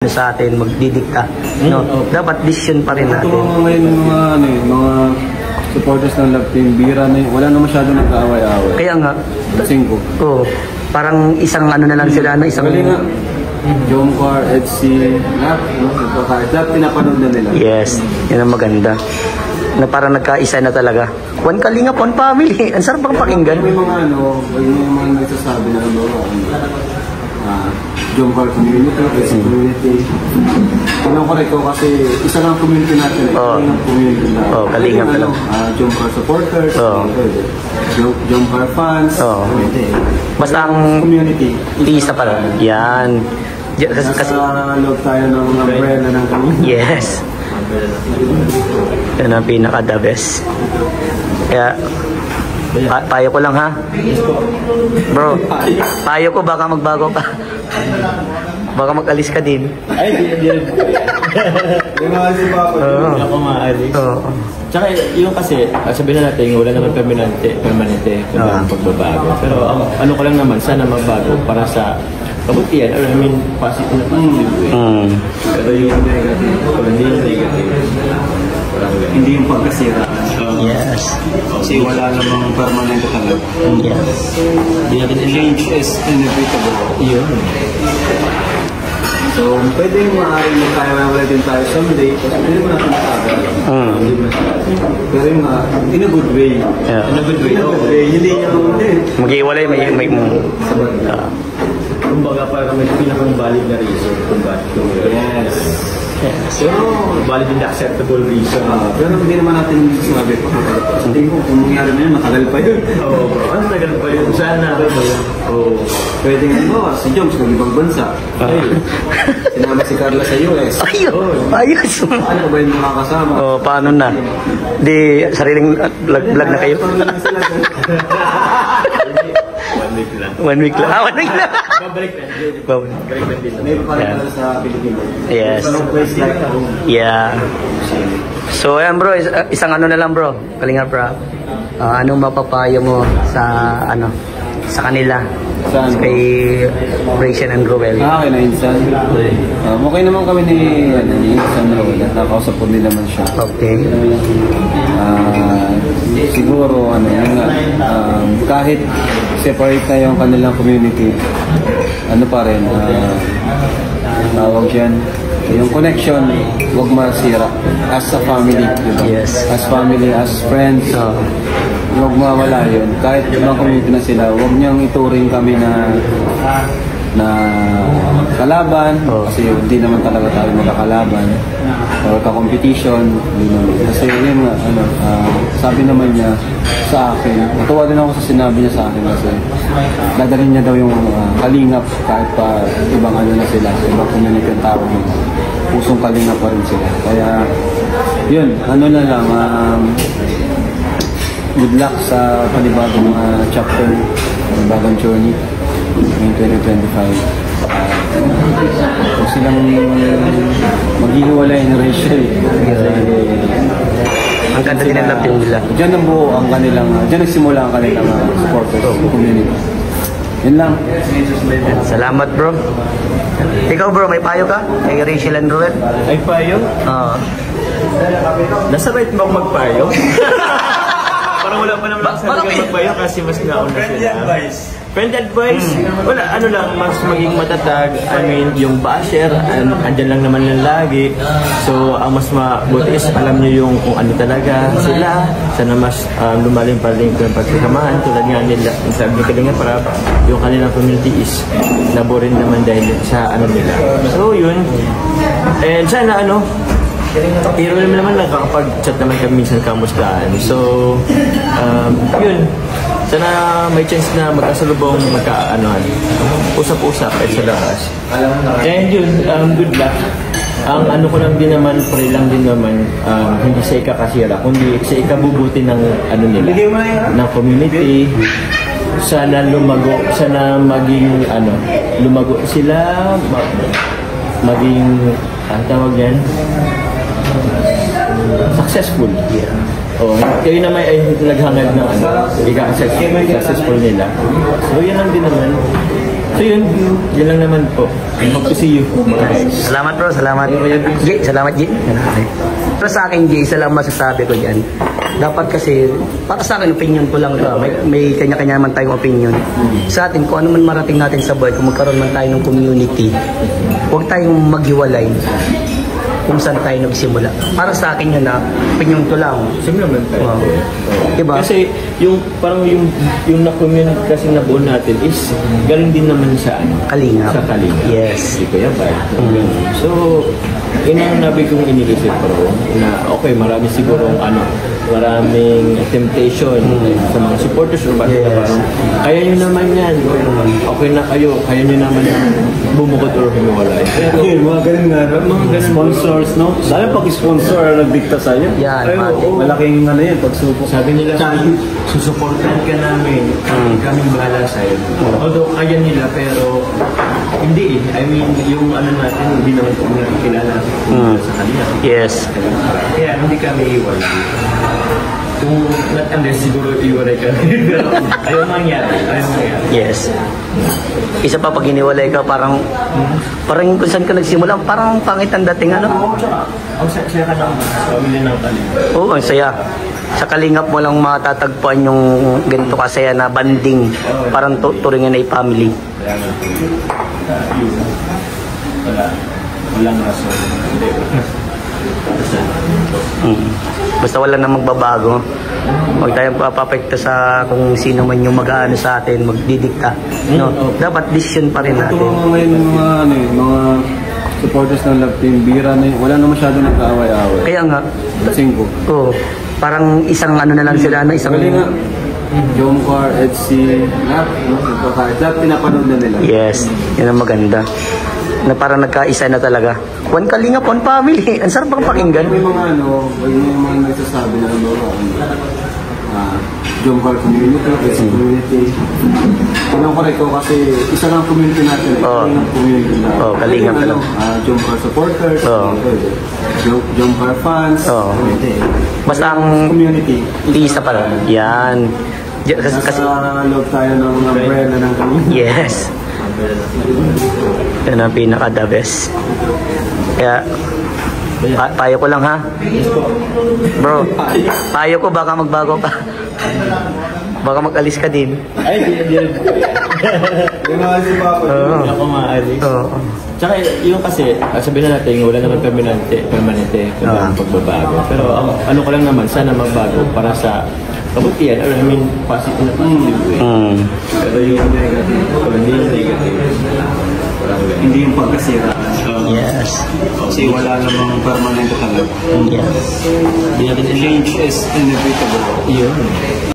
sa atin magdidikta, no? Dapat decision pa rin natin. Ito ngayon mga supporters ng Love Team, bira na yun. Wala na masyado nag-aaway-aaway. Kaya nga, Singko. oh, parang isang ano na lang sila, no? Isang Jomcar, Etsy, lahat pinapanood na nila. Yes, yan ang maganda. Na parang nagkaisa na talaga. One Kalingap, one family. Ang sarap bang pakinggan? May mga may mga nagsasabi na Jomcar community, Etsy community. Kailangan ko rin ko kasi isa lang community natin. Kalingap community na. Kalingap na lang. Jomcar supporters, Jomcar fans. Basta ang community. Isa pa lang. Yan. Kasi loob tayo ng umbrella ng community. Yes. Yan ang pinaka-the best. Kaya, payo ko lang ha. Bro, payo ko baka magbago ka. Baka mag-alis ka din. Ay, hindi. Hindi maalis pa ako. Hindi ako maalis. Tsaka yung kasi, sabihin na natin, wala naman permanente pagbabago. Pero ano ko lang naman, sana magbago para sa kabutihan, or I mean, positive na positive. Pero yung negative, hindi yung pagkasira. Yes. Kasi wala namang permanente talaga. Yes. Change is inevitable. Yun. So, pwede yung maaaring magkaya din tayo someday, kasi hindi mo natin masabi. Pero yung in a good way. Yeah. In a good way. Hindi niya mag-iwalay, may kumbaga parang may pinakang valid na reason kung bakit yung yes. Pero valid and acceptable reason. Pero hindi naman natin sinabi pa. Hindi ko kung nangyari na yun, matagal pa yun. Oo, bro. Matagal pa yun. Sana. Pwede nga si Joms ng ibang bansa. Sinama si Carla sa US. Ayos. Ano ba yung makakasama? Paano na? Di sariling vlog na kayo? 1 week lang. 1 week lang. 1 week lang. Babalik na. Babalik na dito. Maybe pa rin sa Pilipinas. Yes. Place like home. Yeah. So, ayan bro, isang ano na lang bro. Kalingap bro. Anong mapapayo mo sa sa kanila? Saan? Kay Rachel and Roel. Okay na Insan. Okay naman kami ni Insan Roel. Nakausap po din naman siya. Okay. Siguro kahit separate na yung kanilang community, pa rin, tawag dyan, yung connection, huwag masira. As a family, diba? Yes. As family, as friends, huwag mawala yun. Kahit ibang community na sila, huwag niyang ituring kami na kalaban, kasi hindi naman talaga tayo magkakalaban or ka-competition. Kasi yun, sabi naman niya sa akin, natuwa din ako sa sinabi niya sa akin kasi dadalhin niya daw yung kalingap kahit pa ibang na sila, ibang community ang tawag nila, pusong kalingap pa rin sila. Kaya yun, na lang, good luck sa panibagong chapter, panibagong journey in 2025. Kung silang maghihiwalay ng Rachel, ang ganda din ang Love Team nila. Diyan ang buo ang kanilang, diyan nagsimula ang kanilang supporters, community. Yun lang. Salamat bro. Ikaw bro, may payo ka kay Rachel and Roel? Ay, payo? Nasa right mo magpayo? Parang wala pa naman sabi ka magpayo kasi mas nauna sila. Friend advice? Wala, lang, mas maging matatag. I mean, yung basher, andyan lang naman lang lagi. So, ang mas mabuti is alam nyo yung kung ano talaga sila. Sana mas lumalim pa rin yung pagkakamahan. Tulad nga nila, sabi ni Kalinga, para yung kanilang community is laborin naman dahil sa nila. So, yun. And sana pero naman nakakapag-chat naman kami minsan kamustahan. So, yun. Sana may chance na magkasalubong, usap-usap at sa labas. And yun, good luck. Ang ko lang din naman, pray lang din naman, hindi sa ikakasira, kundi sa ikabubuti ng nila, ng community. Sana lumago, sana maging, lumago sila, maging, ang tawag yan, successful. Kayo naman ay naghangad ng successful nila. So, yan lang din naman. So yun lang naman po. Hope to see you mga guys. Salamat bro, salamat. G, salamat G. Pero sa akin G, isa lang masasabi ko dyan. Dapat kasi, para sa akin, opinion ko lang ito. May kanya-kanya naman tayong opinion. Sa atin, kung ano man marating natin sa buhay, kung magkaroon man tayo ng community, huwag tayong maghiwalay kung saan tayo nagsimula. Para sa akin yun na, opinion ko lang. Same naman tayo. Wow. Diba? Kasi yung parang yung na-community kasi nabuo natin is galing din naman sa ano? Kalingap. Sa Kalingap. Yes. Hindi ko yan ba? So, yun ang nabi kong iniisip bro, na okay, marami siguro maraming temptation sa mga supporters o bakit na parang kaya nyo naman yan, okay na kayo, kaya nyo naman bumukod or humiwalay. Pero Mga ganun nga, mga sponsors, no? Dahil pag sponsor ang nagdikta sa'yo. Yan, Ay, mati. malaking yan, pagsubok. sabi nila, susuportahan ka namin, kaming bahala sa'yo. Although kaya nila, pero hindi eh. I mean, yung natin, hindi naman kami nakikilala sa kanila. Yes. Kaya hindi kami iwalay. Kung not unless siguro iwalay kami. Pero ayaw mangyari. Yes. Isa pa pag iniwalay ka, parang kung saan ka nagsimula, parang pangit ang dating ano. Ang saya ka ng pamilya ng Kalingap. Oo, ang saya. Sa Kalingap mo lang matatagpuan yung ganito kasaya na banding. Parang turingan ay family. Kaya nga. Walang rason. Basta wala na magbabago. Huwag tayong papapekto sa kung sino man yung mag-aano sa atin, magdidikta. No? Dapat decision pa rin Ito natin. mga ngayon, mga supporters ng Love Team, bira na wala na masyado nag-aaway-aaway. Kaya nga, Singko. oh, parang isang ano na lang sila, isang... Galing nga. Jomcar, Etsy, lahat pinapanood na nila. Yes, yun ang maganda. Na parang nagkaisa na talaga. One Kalingap, one family. Ang sarap bang pakinggan. May mga may mga nagsasabi na Jomcar community, Etsy community. Tinong ko rin ko kasi isa lang community natin. Kalingap community na. Kalingap na lang. Jomcar supporters, Jomcar fans. Basta ang community. isa pala. Yan. Kasi, Nasa loob tayo ng umbrella ng community. yes. Yan ang pinaka-the best. Kaya, payo ko lang ha. Bro, payo ko baka magbago ka. Baka mag-alis ka din. Ay, hindi. Hindi Ako maalis. Oo. Tsaka yung kasi, sabihin na natin, wala naman permanente pagbabago. Pero ano ko lang naman, sana magbago para sa kabutihan, or I mean, positive na positive way. Pero yung negative, Hindi yung pagkasira. Yes. Kasi wala namang permanente talaga. Yes. hindi natin Change is inevitable. yun.